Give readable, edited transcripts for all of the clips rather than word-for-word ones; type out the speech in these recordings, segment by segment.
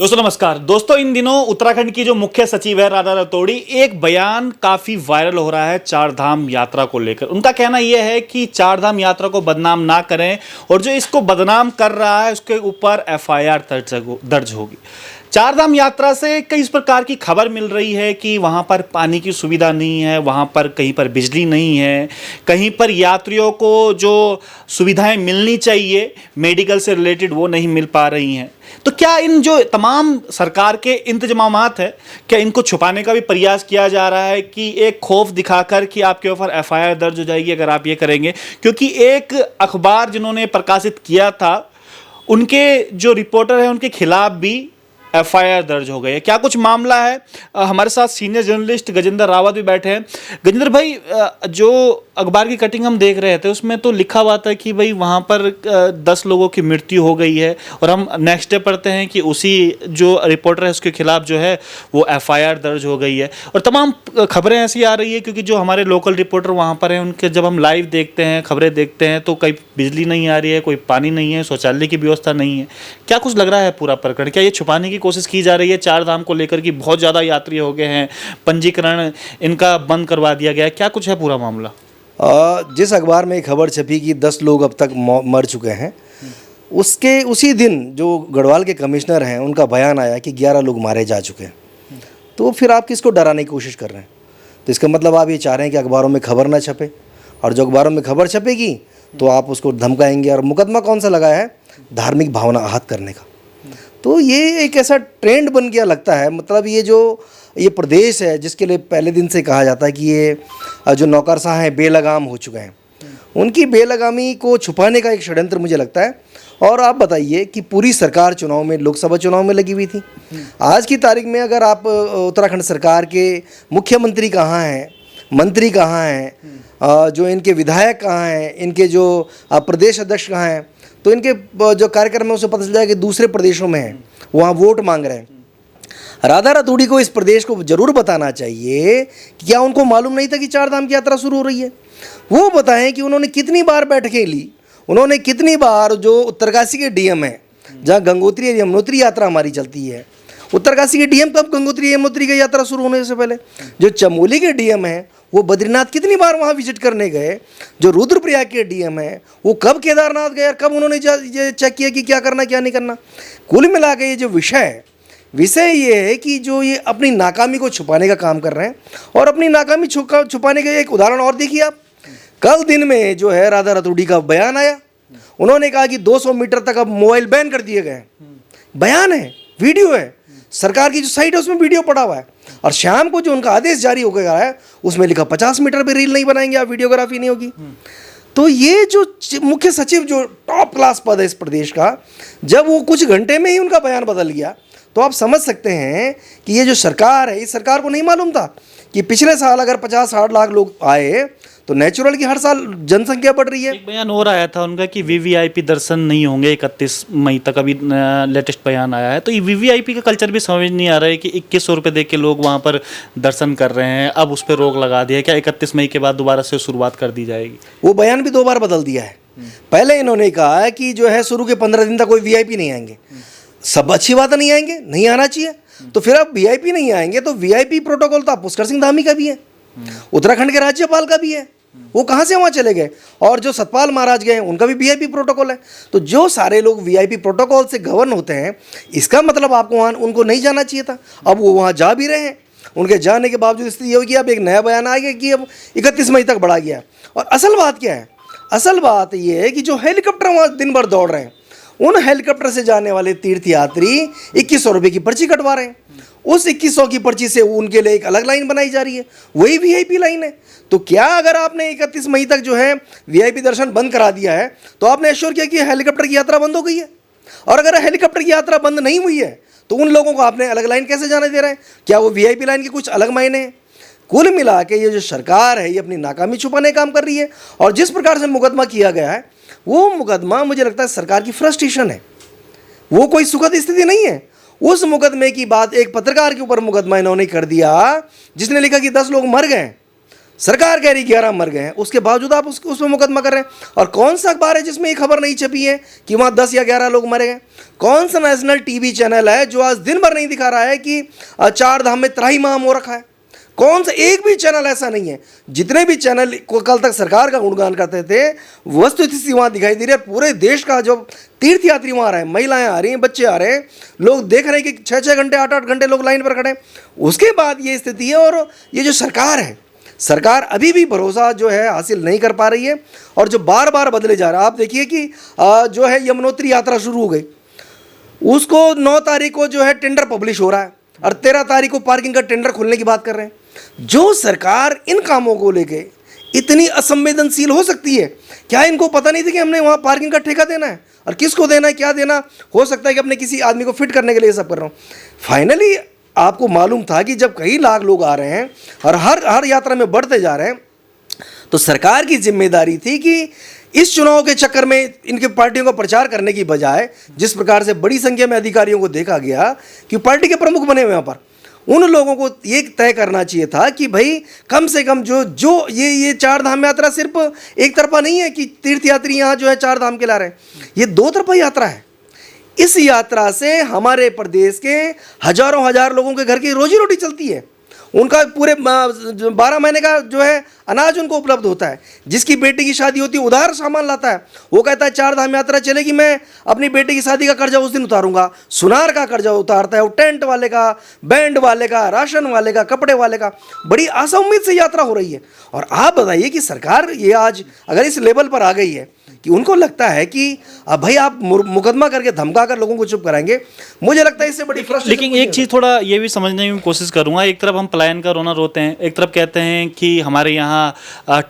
दोस्तों नमस्कार। दोस्तों इन दिनों उत्तराखंड की जो मुख्य सचिव है राधा रतौड़ी, एक बयान काफी वायरल हो रहा है चार धाम यात्रा को लेकर। उनका कहना यह है कि चार धाम यात्रा को बदनाम ना करें और जो इसको बदनाम कर रहा है उसके ऊपर एफआईआर दर्ज होगी। चार धाम यात्रा से कई इस प्रकार की खबर मिल रही है कि वहाँ पर पानी की सुविधा नहीं है, वहाँ पर कहीं पर बिजली नहीं है, कहीं पर यात्रियों को जो सुविधाएं मिलनी चाहिए मेडिकल से रिलेटेड वो नहीं मिल पा रही हैं। तो क्या इन जो तमाम सरकार के इंतजामात है, क्या इनको छुपाने का भी प्रयास किया जा रहा है कि एक खौफ दिखाकर कि आपके ऊपर एफआईआर दर्ज हो जाएगी अगर आप ये करेंगे? क्योंकि एक अखबार जिन्होंने प्रकाशित किया था उनके जो रिपोर्टर हैं उनके खिलाफ भी एफआईआर दर्ज हो गई है। क्या कुछ मामला है? हमारे साथ सीनियर जर्नलिस्ट गजेंद्र रावत भी बैठे हैं। गजेंद्र भाई, जो अखबार की कटिंग हम देख रहे थे उसमें तो लिखा हुआ था कि भाई वहाँ पर 10 लोगों की मृत्यु हो गई है और हम नेक्स्ट डे पढ़ते हैं कि उसी जो रिपोर्टर है उसके खिलाफ जो है वो एफआईआर दर्ज हो गई है। और तमाम खबरें ऐसी आ रही है क्योंकि जो हमारे लोकल रिपोर्टर वहाँ पर हैं उनके जब हम लाइव देखते हैं, खबरें देखते हैं तो कहीं बिजली नहीं आ रही है, कोई पानी नहीं है, शौचालय की व्यवस्था नहीं है। क्या कुछ लग रहा है पूरा प्रकरण? क्या ये छुपाने की कोशिश की जा रही है चार धाम को लेकर कि बहुत ज़्यादा यात्री हो गए हैं, पंजीकरण इनका बंद करवा दिया गया है? क्या कुछ है पूरा मामला? जिस अखबार में खबर छपी कि 10 लोग अब तक मर चुके हैं, उसके उसी दिन जो गढ़वाल के कमिश्नर हैं उनका बयान आया कि 11 लोग मारे जा चुके हैं। तो फिर आप किसको डराने की कोशिश कर रहे हैं? तो इसका मतलब आप ये चाह रहे हैं कि अखबारों में खबर ना छपे, और जो अखबारों में खबर छपेगी तो आप उसको धमकाएंगे। और मुकदमा कौन सा लगाया है? धार्मिक भावना आहत करने का। तो ये एक ऐसा ट्रेंड बन गया लगता है। मतलब ये प्रदेश है जिसके लिए पहले दिन से कहा जाता है कि ये जो नौकरशाह हैं बेलगाम हो चुके हैं, उनकी बेलगामी को छुपाने का एक षड्यंत्र मुझे लगता है। और आप बताइए कि पूरी सरकार चुनाव में, लोकसभा चुनाव में लगी हुई थी। आज की तारीख में अगर आप उत्तराखंड सरकार के मुख्यमंत्री कहाँ हैं, मंत्री कहाँ हैं, जो इनके विधायक कहाँ हैं, इनके जो प्रदेश अध्यक्ष कहाँ हैं, तो इनके जो कार्यक्रम है उसे पता चल जाए कि दूसरे प्रदेशों में हैं, वहाँ वोट मांग रहे हैं। राधा रतौड़ी को इस प्रदेश को जरूर बताना चाहिए कि क्या उनको मालूम नहीं था कि चार धाम की यात्रा शुरू हो रही है? वो बताएं कि उन्होंने कितनी बार बैठकें ली, उन्होंने कितनी बार जो उत्तरकाशी के डीएम है, जहाँ गंगोत्री यमुनोत्री यात्रा हमारी चलती है, उत्तरकाशी के डीएम कब गंगोत्री यमुनोत्री की यात्रा शुरू होने से पहले, जो चमोली के डीएम है वो बद्रीनाथ कितनी बार वहाँ विजिट करने गए, जो रुद्रप्रयाग के डीएम है वो कब केदारनाथ गए और कब उन्होंने ये चेक किया कि क्या करना क्या नहीं करना। कुल मिला के ये जो विषय ये है कि जो ये अपनी नाकामी को छुपाने का काम कर रहे हैं। और अपनी नाकामी छुपाने का एक उदाहरण और देखिए आप। कल दिन में जो है राधा रतौड़ी का बयान आया, उन्होंने कहा कि 200 मीटर तक अब मोबाइल बैन कर दिए गए। बयान है, वीडियो है, सरकार की जो साइट है उसमें वीडियो पड़ा हुआ है। और शाम को जो उनका आदेश जारी हो गया है उसमें लिखा 50 मीटर पे रील नहीं बनाएंगे आप, वीडियोग्राफी नहीं होगी। तो ये जो मुख्य सचिव जो टॉप क्लास पद है इस प्रदेश का, जब वो कुछ घंटे में ही उनका बयान बदल गया तो आप समझ सकते हैं कि ये जो सरकार है, इस सरकार को नहीं मालूम था कि पिछले साल अगर 50-60 लाख लोग आए तो नेचुरल की हर साल जनसंख्या बढ़ रही है। एक बयान और आया था उनका कि वीवीआईपी दर्शन नहीं होंगे 31 मई तक, अभी लेटेस्ट बयान आया है। तो ये वीवीआईपी का कल्चर भी समझ नहीं आ रहा है कि 2100 रुपये दे के लोग वहाँ पर दर्शन कर रहे हैं, अब उस पर रोक लगा दिया। क्या 31 मई के बाद दोबारा से शुरुआत कर दी जाएगी? वो बयान भी 2 बार बदल दिया है। पहले इन्होंने कहा कि जो है शुरू के 15 दिन तक कोई वीआईपी नहीं आएंगे। सब अच्छी बात नहीं आएंगे, नहीं आना चाहिए। तो फिर अब वीआईपी नहीं आएंगे तो वीआईपी प्रोटोकॉल तो पुष्कर सिंह धामी का भी है, उत्तराखंड के राज्यपाल का भी है, वो कहाँ से वहाँ चले गए? और जो सतपाल महाराज गए उनका भी वीआईपी प्रोटोकॉल है। तो जो सारे लोग वीआईपी प्रोटोकॉल से गवर्न होते हैं, इसका मतलब आपको वहाँ उनको नहीं जाना चाहिए था। अब वो वहाँ जा भी रहे हैं, उनके जाने के बावजूद स्थिति ये होगी अब एक नया बयान आ गया कि अब 31 मई तक बढ़ा गया। और असल बात क्या है? असल बात ये है कि जो हेलीकॉप्टर वहाँ दिन भर दौड़ रहे हैं, उन हेलीकॉप्टर से जाने वाले तीर्थयात्री 2100 रुपये की पर्ची कटवा रहे हैं। उस 2100 की पर्ची से उनके लिए एक अलग लाइन बनाई जा रही है, वही वीआईपी लाइन है। तो क्या अगर आपने 31 मई तक जो है वीआईपी दर्शन बंद करा दिया है तो आपने एश्योर किया कि हेलीकॉप्टर की यात्रा बंद हो गई है? और अगर हेलीकॉप्टर की यात्रा बंद नहीं हुई है तो उन लोगों को आपने अलग लाइन कैसे जाने दे रहे हैं? क्या वो वीआईपी लाइन के कुछ अलग मायने हैं? कुल मिला के ये जो सरकार है ये अपनी नाकामी छुपाने का काम कर रही है। और जिस प्रकार से मुकदमा किया गया है वो मुकदमा मुझे लगता है सरकार की फ्रस्ट्रेशन है, वो कोई सुखद स्थिति नहीं है। उस मुकदमे की बात एक पत्रकार के ऊपर मुकदमा इन्होंने कर दिया जिसने लिखा कि 10 लोग मर गए। सरकार कह रही 11 मर गए हैं, उसके बावजूद आप उसमें मुकदमा कर रहे हैं। और कौन सा अखबार है जिसमें ये खबर नहीं छपी है कि वहाँ 10 या 11 लोग मरे गए? कौन सा नेशनल टीवी चैनल है जो आज दिन भर नहीं दिखा रहा है कि 4 धाम में त्राहिमाम हो रखा है? कौन सा एक भी चैनल ऐसा नहीं है। जितने भी चैनल को कल तक सरकार का गुणगान करते थे, वस्तुस्थिति वहाँ दिखाई दे रही है। पूरे देश का जो तीर्थयात्री वहाँ आ रहे हैं, महिलाएं आ रही हैं, बच्चे आ रहे हैं, लोग देख रहे हैं कि 6-6 घंटे 8-8 घंटे लोग लाइन पर खड़े हैं। उसके बाद ये स्थिति है। और ये जो सरकार है, सरकार अभी भी भरोसा जो है हासिल नहीं कर पा रही है और जो बार बार बदले जा रहा है। आप देखिए कि जो है यमुनोत्री यात्रा शुरू हो गई, उसको 9 तारीख को जो है टेंडर पब्लिश हो रहा है और 13 तारीख को पार्किंग का टेंडर खोलने की बात कर रहे हैं। जो सरकार इन कामों को लेके इतनी असंवेदनशील हो सकती है, क्या इनको पता नहीं था कि हमने वहाँ पार्किंग का ठेका देना है और किसको देना है, क्या देना? हो सकता है कि अपने किसी आदमी को फिट करने के लिए सब कर रहा हूँ। फाइनली आपको मालूम था कि जब कई लाख लोग आ रहे हैं और हर यात्रा में बढ़ते जा रहे हैं, तो सरकार की जिम्मेदारी थी कि इस चुनाव के चक्कर में इनके पार्टियों का प्रचार करने की बजाय, जिस प्रकार से बड़ी संख्या में अधिकारियों को देखा गया कि पार्टी के प्रमुख बने हुए यहाँ पर, उन लोगों को ये तय करना चाहिए था कि भाई कम से कम जो ये 4 धाम यात्रा सिर्फ एक तरफा नहीं है कि तीर्थयात्री यहाँ जो है 4 धाम के ला रहे हैं, ये 2 तरफा यात्रा है। इस यात्रा से हमारे प्रदेश के हजारों हजार लोगों के घर की रोजी रोटी चलती है। उनका पूरे 12 महीने का जो है अनाज उनको उपलब्ध होता है। जिसकी बेटी की शादी होती है उधार सामान लाता है, वो कहता है 4 धाम यात्रा चलेगी, मैं अपनी बेटी की शादी का कर्जा उस दिन उतारूंगा। सुनार का कर्जा उतारता है वो, टेंट वाले का, बैंड वाले का, राशन वाले का, कपड़े वाले का। बड़ी आशा उम्मीद से यात्रा हो रही है। और आप बताइए कि सरकार ये आज अगर इस लेवल पर आ गई है कि उनको लगता है कि भाई आप मुकदमा करके धमका कर लोगों को चुप कराएंगे, मुझे लगता है इससे बड़ी फ्रस्ट्रेशन। लेकिन एक चीज़ थोड़ा ये भी समझने की कोशिश करूंगा, एक तरफ हम पलायन का रोना रोते हैं, एक तरफ कहते हैं कि हमारे यहाँ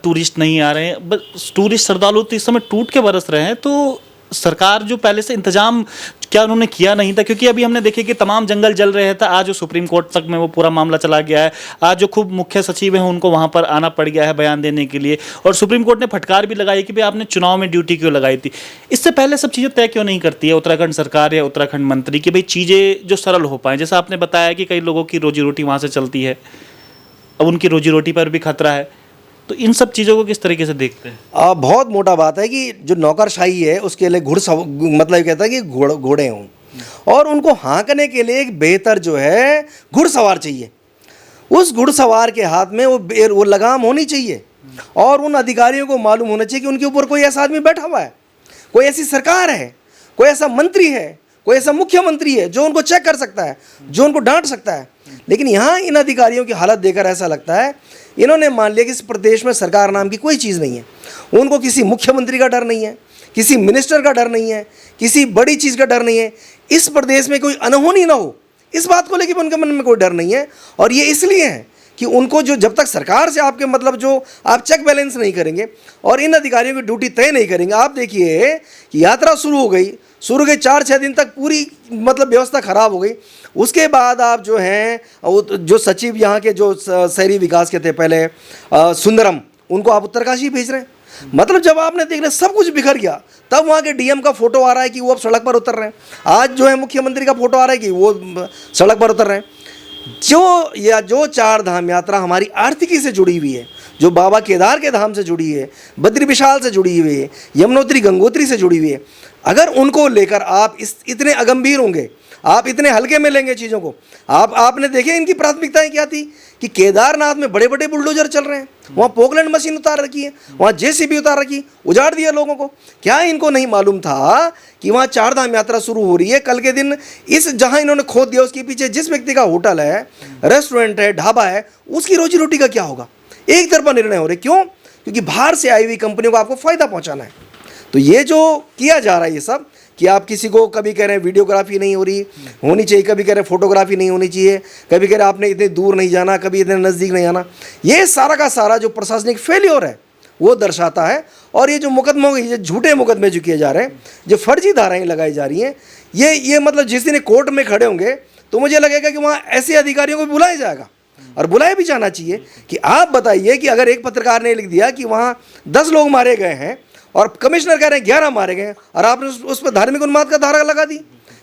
टूरिस्ट नहीं आ रहे हैं, बस टूरिस्ट श्रद्धालु तो इस समय टूट के बरस रहे हैं। तो सरकार जो पहले से इंतजाम क्या उन्होंने किया नहीं था? क्योंकि अभी हमने देखे कि तमाम जंगल जल रहे थे, आज जो सुप्रीम कोर्ट तक में वो पूरा मामला चला गया है। आज जो खूब मुख्य सचिव हैं उनको वहां पर आना पड़ गया है बयान देने के लिए, और सुप्रीम कोर्ट ने फटकार भी लगाई कि भाई आपने चुनाव में ड्यूटी क्यों लगाई थी? इससे पहले सब चीज़ें तय क्यों नहीं करती है उत्तराखंड सरकार या उत्तराखंड मंत्री कि भाई चीज़ें जो सरल हो पाएँ? जैसा आपने बताया कि कई लोगों की रोजी रोटी वहाँ से चलती है, अब उनकी रोजी रोटी पर भी खतरा है। तो इन सब चीज़ों को किस तरीके से देखते हैं? बहुत मोटा बात है कि जो नौकरशाही है उसके लिए मतलब कहता है कि घोड़े हों, और उनको हाँकने के लिए एक बेहतर जो है घुड़सवार चाहिए। उस घुड़सवार के हाथ में वो लगाम होनी चाहिए, और उन अधिकारियों को मालूम होना चाहिए कि उनके ऊपर कोई ऐसा आदमी बैठा हुआ है, कोई ऐसी सरकार है, कोई ऐसा मंत्री है, कोई ऐसा मुख्यमंत्री है जो उनको चेक कर सकता है, जो उनको डांट सकता है। लेकिन यहाँ इन अधिकारियों की हालत देखकर ऐसा लगता है इन्होंने मान लिया कि इस प्रदेश में सरकार नाम की कोई चीज़ नहीं है। उनको किसी मुख्यमंत्री का डर नहीं है, किसी मिनिस्टर का डर नहीं है, किसी बड़ी चीज़ का डर नहीं है। इस प्रदेश में कोई अनहोनी ना हो, इस बात को लेकर उनके मन में कोई डर नहीं है। और ये इसलिए है कि उनको जो जब तक सरकार से आपके मतलब जो आप चेक बैलेंस नहीं करेंगे और इन अधिकारियों की ड्यूटी तय नहीं करेंगे। आप देखिए कि यात्रा शुरू हो गई, 4-6 दिन तक पूरी मतलब व्यवस्था खराब हो गई। उसके बाद आप जो हैं जो सचिव यहाँ के जो शहरी विकास के थे पहले सुंदरम, उनको आप उत्तरकाशी भेज रहे हैं। मतलब जब आपने देख रहे सब कुछ बिखर गया, तब वहाँ के डीएम का फोटो आ रहा है कि वो अब सड़क पर उतर रहे हैं। आज जो है मुख्यमंत्री का फोटो आ रहा है कि वो सड़क पर उतर रहे हैं। जो 4 धाम यात्रा हमारी आर्थिकी से जुड़ी हुई है, जो बाबा केदार के धाम से जुड़ी है, बद्री विशाल से जुड़ी हुई है, यमुनोत्री गंगोत्री से जुड़ी हुई है, अगर उनको लेकर आप इतने अगंभीर होंगे, आप इतने हल्के में लेंगे चीज़ों को। आपने देखे इनकी प्राथमिकताएं क्या थी कि केदारनाथ में बड़े बड़े बुलडोजर चल रहे हैं, वहाँ पोकलैंड मशीन उतार रखी है, वहाँ जेसीबी उतार रखी, उजाड़ दिया लोगों को। क्या इनको नहीं मालूम था कि वहाँ 4 धाम यात्रा शुरू हो रही है? कल के दिन इस जहाँ इन्होंने खोद दिया उसके पीछे जिस व्यक्ति का होटल है, रेस्टोरेंट है, ढाबा है, उसकी रोजी रोटी का क्या होगा? एक तरफा निर्णय हो रहे। क्यों? क्योंकि बाहर से आई हुई कंपनियों को आपको फ़ायदा पहुँचाना है। तो ये जो किया जा रहा है ये सब कि आप किसी को कभी कह रहे हैं वीडियोग्राफी नहीं हो रही होनी चाहिए, कभी कह रहे हैं फोटोग्राफी नहीं होनी चाहिए, कभी कह रहे हैं आपने इतने दूर नहीं जाना, कभी इतने नज़दीक नहीं आना। ये सारा का सारा जो प्रशासनिक फेल्योर है वो दर्शाता है। और ये जो मुकदमों ये झूठे मुकदमे जो किए जा रहे हैं, जो फर्जी धाराएँ लगाई जा रही हैं, ये मतलब जिस दिन कोर्ट में खड़े होंगे तो मुझे लगेगा कि वहाँ ऐसे अधिकारियों को बुलाया जाएगा, और बुलाया भी जाना चाहिए कि आप बताइए कि अगर एक पत्रकार ने लिख दिया कि वहाँ 10 लोग मारे गए हैं और कमिश्नर कह रहे हैं 11 मारे गए, और आपने उस पर धार्मिक उन्माद का धारा लगा दी,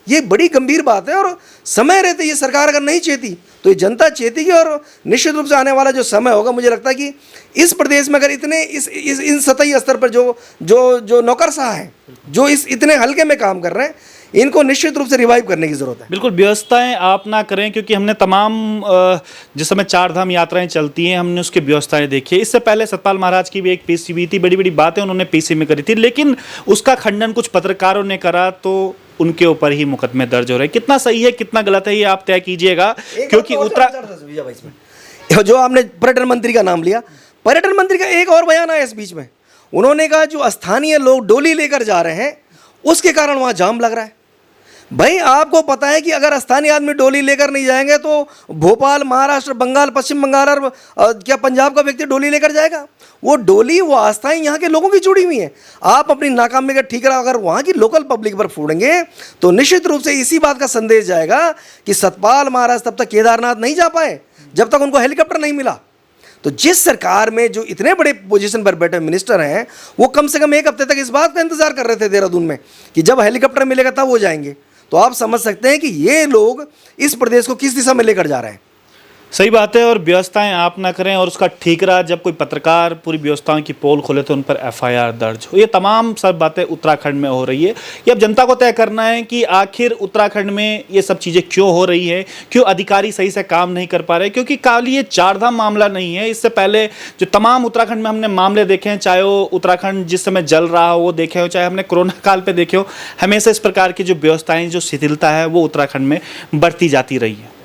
ये बड़ी गंभीर बात है। और समय रहते ये सरकार अगर नहीं चाहती तो तो ये जनता चेतेगी और निश्चित रूप से आने वाला जो समय होगा, मुझे लगता है कि इस प्रदेश में अगर इतने इन सतही स्तर पर जो नौकरशाह हैं, जो इस इतने हल्के में काम कर रहे हैं, इनको निश्चित रूप से रिवाइव करने की ज़रूरत है। बिल्कुल व्यवस्थाएं आप ना करें, क्योंकि हमने तमाम जिस समय चार धाम यात्राएं चलती हैं हमने उसकी व्यवस्थाएं देखी है। इससे पहले सतपाल महाराज की भी एक पीसी हुई थी, बड़ी बड़ी बातें उन्होंने पीसी में करी थी, लेकिन उसका खंडन कुछ पत्रकारों ने करा तो उनके ऊपर ही मुकदमे दर्ज हो रहे हैं। कितना सही है कितना गलत है ये आप तय कीजिएगा, क्योंकि जो आपने पर्यटन मंत्री का नाम लिया, पर्यटन मंत्री का एक और बयान आया इस बीच में। उन्होंने कहा जो स्थानीय लोग डोली लेकर जा रहे हैं उसके कारण वहाँ जाम लग रहा है। भाई आपको पता है कि अगर स्थानीय आदमी डोली लेकर नहीं जाएंगे तो भोपाल, महाराष्ट्र, बंगाल, पश्चिम बंगाल और क्या पंजाब का व्यक्ति डोली लेकर जाएगा? वो डोली, वो आस्थाएं यहाँ के लोगों की जुड़ी हुई हैं। आप अपनी नाकामी का ठीकरा अगर वहाँ की लोकल पब्लिक पर फोड़ेंगे तो निश्चित रूप से इसी बात का संदेश जाएगा कि सतपाल महाराज तब तक केदारनाथ नहीं जा पाए जब तक उनको हेलीकॉप्टर नहीं मिला। तो जिस सरकार में जो इतने बड़े पोजीशन पर बैठे मिनिस्टर हैं, वो कम से कम एक हफ्ते तक इस बात का इंतजार कर रहे थे देहरादून में कि जब हेलीकॉप्टर मिलेगा तब वो जाएंगे। तो आप समझ सकते हैं कि ये लोग इस प्रदेश को किस दिशा में लेकर जा रहे हैं। सही बात है, और व्यवस्थाएं आप ना करें और उसका ठीकरा जब कोई पत्रकार पूरी व्यवस्थाओं की पोल खोले तो उन पर एफआईआर दर्ज हो। ये तमाम सब बातें उत्तराखंड में हो रही है। ये अब जनता को तय करना है कि आखिर उत्तराखंड में ये सब चीज़ें क्यों हो रही है, क्यों अधिकारी सही से काम नहीं कर पा रहे। क्योंकि खाली ये चारधाम मामला नहीं है, इससे पहले जो तमाम उत्तराखंड में हमने मामले देखे हैं, चाहे वो उत्तराखंड जिस समय जल रहा हो वो देखे हो, चाहे हमने कोरोना काल पर देखे हो, हमेशा इस प्रकार की जो व्यवस्थाएँ, जो शिथिलता है वो उत्तराखंड में बढ़ती जाती रही है।